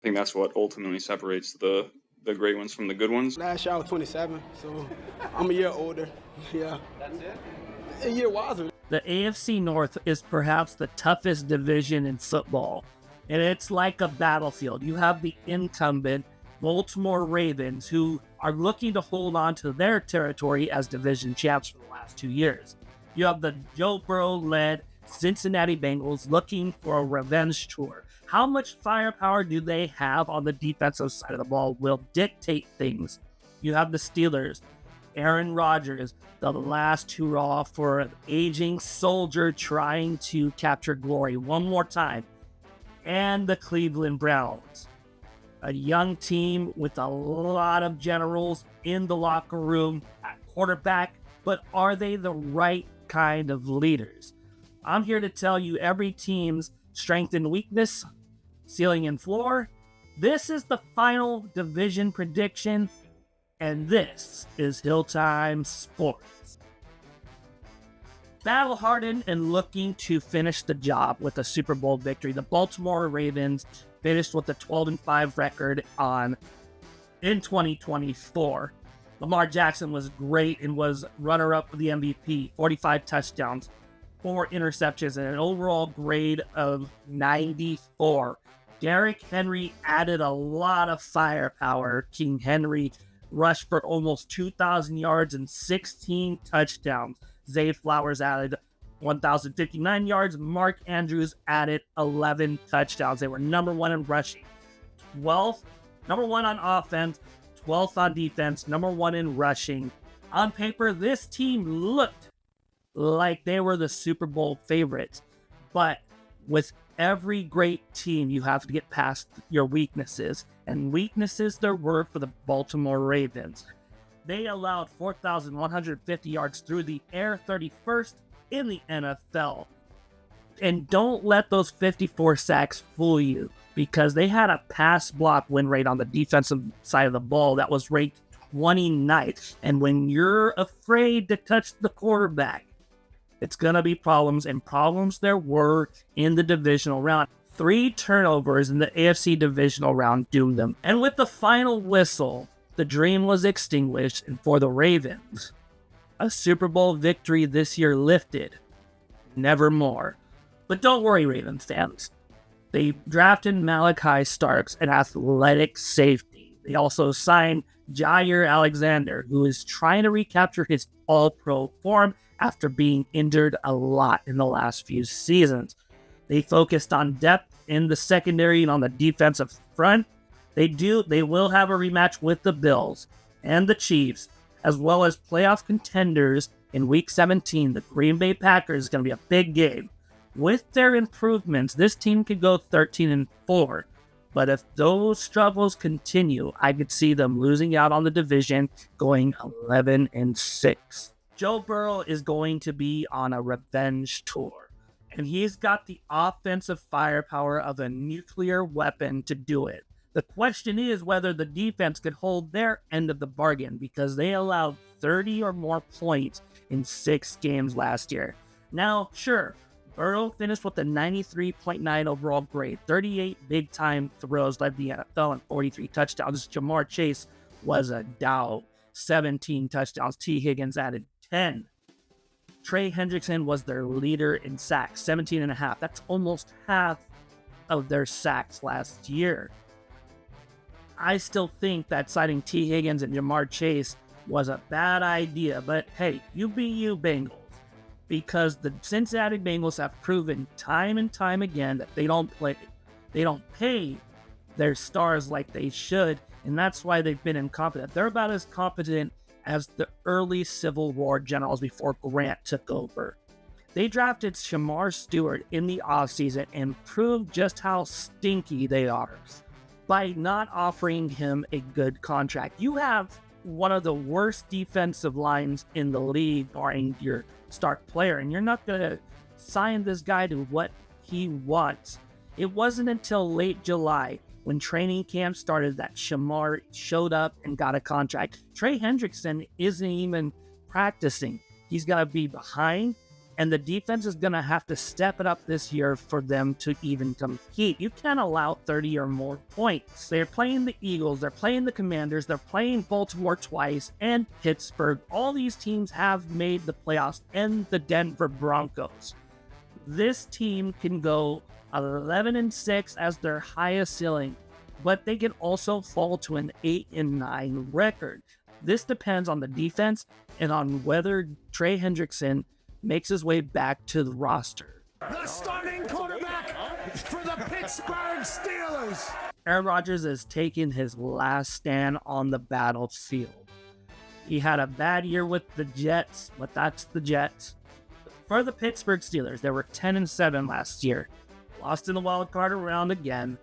I think that's what ultimately separates the great ones from the good ones. Last year I was 27, so I'm a year older. Yeah. That's it? A year wiser. The AFC North is perhaps the toughest division in football, and it's like a battlefield. You have the incumbent Baltimore Ravens, who are looking to hold on to their territory as division champs for the last 2 years. You have the Joe Burrow-led Cincinnati Bengals looking for a revenge tour. How much firepower do they have on the defensive side of the ball will dictate things. You have the Steelers, Aaron Rodgers, the last hurrah for an aging soldier trying to capture glory one more time, and the Cleveland Browns, a young team with a lot of generals in the locker room at quarterback, but are they the right kind of leaders? I'm here to tell you every team's strength and weakness, ceiling and floor. This is the final division prediction, and this is HillTimeSports. Battle-hardened and looking to finish the job with a Super Bowl victory, the Baltimore Ravens finished with a 12-5 record in 2024. Lamar Jackson was great and was runner-up for the MVP, 45 touchdowns, 4 interceptions, and an overall grade of 94. Derrick Henry added a lot of firepower. King Henry rushed for almost 2,000 yards and 16 touchdowns. Zay Flowers added 1,059 yards. Mark Andrews added 11 touchdowns. They were number 1 in rushing. Number 1 on offense, 12th on defense, number 1 in rushing. On paper, this team looked like they were the Super Bowl favorites. But with every great team, you have to get past your weaknesses. And weaknesses there were for the Baltimore Ravens. They allowed 4,150 yards through the air, 31st in the NFL. And don't let those 54 sacks fool you, because they had a pass block win rate on the defensive side of the ball that was ranked 29th. And when you're afraid to touch the quarterback, it's going to be problems, and problems there were in the divisional round. 3 turnovers in the AFC divisional round doomed them. And with the final whistle, the dream was extinguished, and for the Ravens, a Super Bowl victory this year lifted. Nevermore. But don't worry, Ravens fans. They drafted Malachi Starks, an athletic safety. They also signed Jair Alexander, who is trying to recapture his all-pro form after being injured a lot in the last few seasons. They focused on depth in the secondary and on the defensive front. They will have a rematch with the Bills and the Chiefs, as well as playoff contenders in Week 17. The Green Bay Packers is going to be a big game. With their improvements, this team could go 13-4. But if those struggles continue, I could see them losing out on the division, going 11-6. Joe Burrow is going to be on a revenge tour, and he's got the offensive firepower of a nuclear weapon to do it. The question is whether the defense could hold their end of the bargain, because they allowed 30 or more points in 6 games last year. Now, sure, Burrow finished with a 93.9 overall grade, 38 big-time throws led the NFL and 43 touchdowns. Jamar Chase was a dog, 17 touchdowns. T. Higgins added 10. Trey Hendrickson was their leader in sacks, 17.5. That's almost half of their sacks last year. I still think that signing T. Higgins and Jamar Chase was a bad idea, but hey, you be you, Bengals. Because the Cincinnati Bengals have proven time and time again that they don't pay their stars like they should, and that's why they've been incompetent. They're about as competent as the early Civil War generals before Grant took over. They drafted Shamar Stewart in the offseason and proved just how stinky they are by not offering him a good contract. You have one of the worst defensive lines in the league, barring your star player, and you're not going to sign this guy to what he wants. It wasn't until late July, when training camp started, that Shamar showed up and got a contract. Trey Hendrickson isn't even practicing. He's got to be behind And the defense is going to have to step it up this year for them to even compete. You can't allow 30 or more points. They're playing the Eagles, they're playing the Commanders, they're playing Baltimore twice, and Pittsburgh. All these teams have made the playoffs, and the Denver Broncos. This team can go 11-6 as their highest ceiling, but they can also fall to an 8-9 record. This depends on the defense and on whether Trey Hendrickson makes his way back to the roster. The starting quarterback for the Pittsburgh Steelers. Aaron Rodgers is taking his last stand on the battlefield. He had a bad year with the Jets, but that's the Jets. For the Pittsburgh Steelers, they were 10-7 last year. Lost in the wild card round again.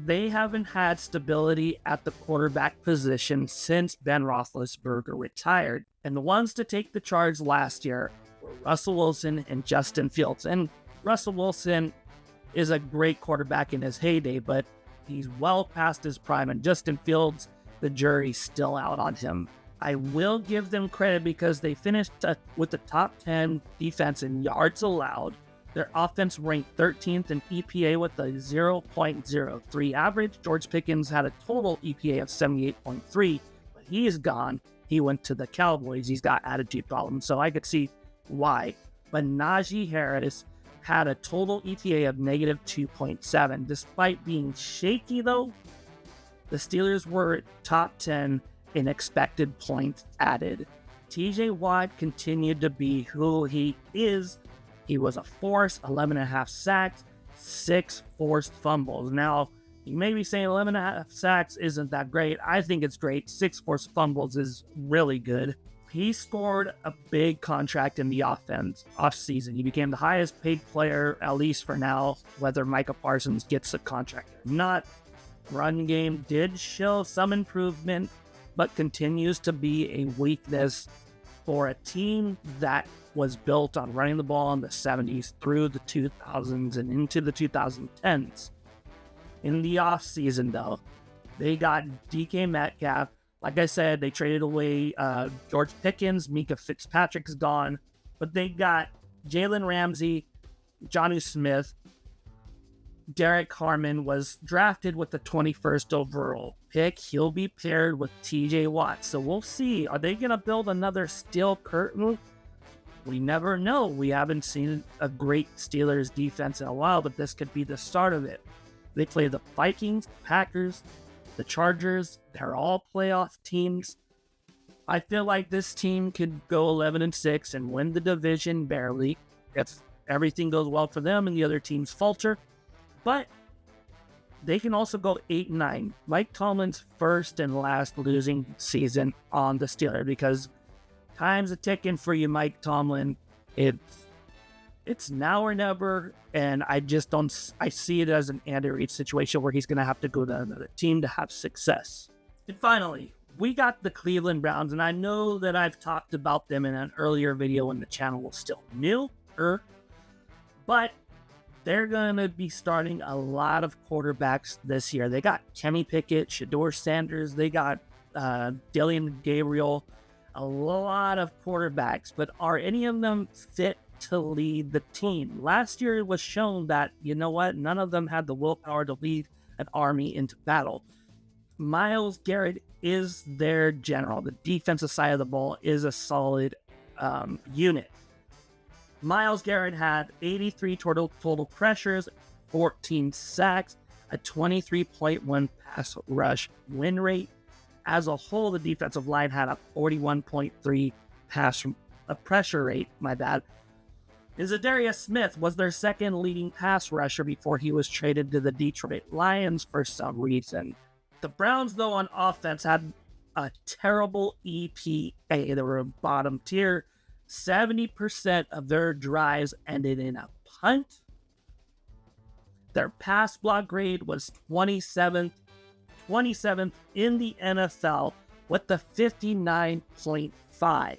They haven't had stability at the quarterback position since Ben Roethlisberger retired. And the ones to take the charge last year were Russell Wilson and Justin Fields. And Russell Wilson is a great quarterback in his heyday, but he's well past his prime. And Justin Fields, the jury's still out on him. I will give them credit because they finished with the top 10 defense in yards allowed. Their offense ranked 13th in EPA with a 0.03 average. George Pickens had a total EPA of 78.3, but he is gone. He went to the Cowboys. He's got attitude problems, so I could see why. But Najee Harris had a total EPA of negative 2.7. Despite being shaky, though, the Steelers were top 10 in expected points added. TJ Watt continued to be who he is. He was a force, 11.5 sacks, 6 forced fumbles. Now, you may be saying 11.5 sacks isn't that great. I think it's great. 6 forced fumbles is really good. He scored a big contract in the offseason. He became the highest paid player, at least for now, whether Micah Parsons gets a contract or not. Run game did show some improvement, but continues to be a weakness for a team that was built on running the ball in the 70s through the 2000s and into the 2010s. In the offseason, though, they got DK Metcalf. Like I said, they traded away George Pickens. Mika Fitzpatrick's gone. But they got Jalen Ramsey, Jonnu Smith. Derek Harmon was drafted with the 21st overall pick. He'll be paired with TJ Watt. So we'll see. Are they going to build another steel curtain? We never know. We haven't seen a great Steelers defense in a while, but this could be the start of it. They play the Vikings, Packers, the Chargers. They're all playoff teams. I feel like this team could go 11-6 and win the division barely if everything goes well for them and the other teams falter. But they can also go 8-9. Mike Tomlin's first and last losing season on the Steelers, because time's a ticking for you, Mike Tomlin. It's now or never, and I see it as an Andy Reid situation where he's going to have to go to another team to have success. And finally, we got the Cleveland Browns, and I know that I've talked about them in an earlier video when the channel was still new, but they're going to be starting a lot of quarterbacks this year. They got Kenny Pickett, Shedeur Sanders, they got Dylan Gabriel, a lot of quarterbacks, but are any of them fit to lead the team? Last year it was shown that, you know what, none of them had the willpower to lead an army into battle. Myles Garrett is their general. The defensive side of the ball is a solid unit. Myles Garrett had 83 total pressures, 14 sacks, a 23.1 pass rush win rate. As a whole, the defensive line had a 41.3 pressure rate, Zadarius Smith was their second leading pass rusher before he was traded to the Detroit Lions for some reason. The Browns, though, on offense had a terrible EPA. They were bottom tier. 70% of their drives ended in a punt. Their pass block grade was 27th in the NFL with the 59.5.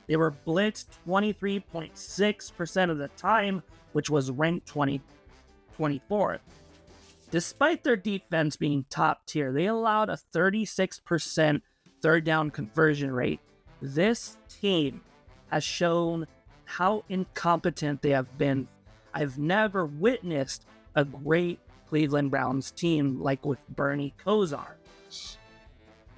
They were blitzed 23.6% of the time, which was ranked 24th. Despite their defense being top tier, they allowed a 36% third down conversion rate. This team has shown how incompetent they have been. I've never witnessed a great Cleveland Browns team like with Bernie Kosar.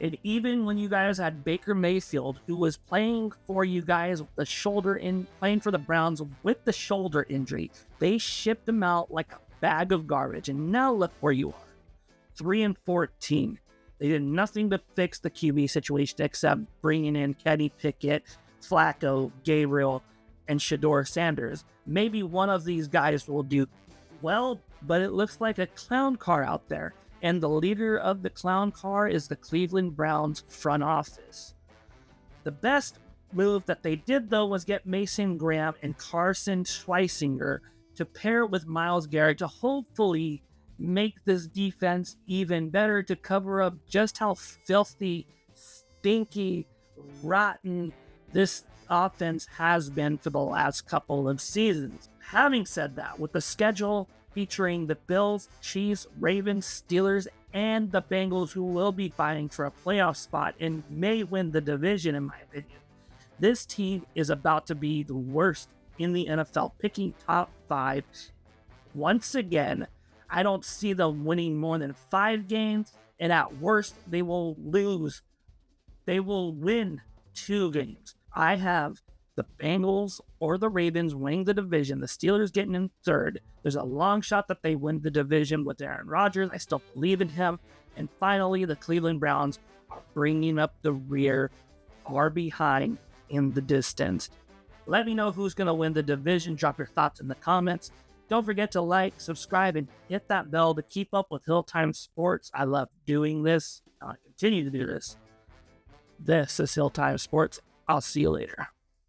And even when you guys had Baker Mayfield, who was playing for you guys with the playing for the Browns with the shoulder injury, they shipped him out like a bag of garbage. And now look where you are, 3-14. They did nothing but fix the QB situation except bringing in Kenny Pickett, Flacco, Gabriel, and Shador Sanders. Maybe one of these guys will do well, but it looks like a clown car out there. And the leader of the clown car is the Cleveland Browns front office. The best move that they did, though, was get Mason Graham and Carson Schweisinger to pair with Myles Garrett to hopefully make this defense even better, to cover up just how filthy, stinky, rotten this offense has been for the last couple of seasons. Having said that, with the schedule featuring the Bills, Chiefs, Ravens, Steelers, and the Bengals, who will be fighting for a playoff spot and may win the division, in my opinion, this team is about to be the worst in the NFL, picking top 5. Once again, I don't see them winning more than 5 games, and at worst, they will lose. They will win 2 games. I have the Bengals or the Ravens winning the division, the Steelers getting in 3rd. There's a long shot that they win the division with Aaron Rodgers. I still believe in him. And finally, the Cleveland Browns are bringing up the rear, far behind in the distance. Let me know who's going to win the division. Drop your thoughts in the comments. Don't forget to like, subscribe, and hit that bell to keep up with HillTimeSports. I love doing this. I'll continue to do this. This is HillTimeSports. I'll see you later.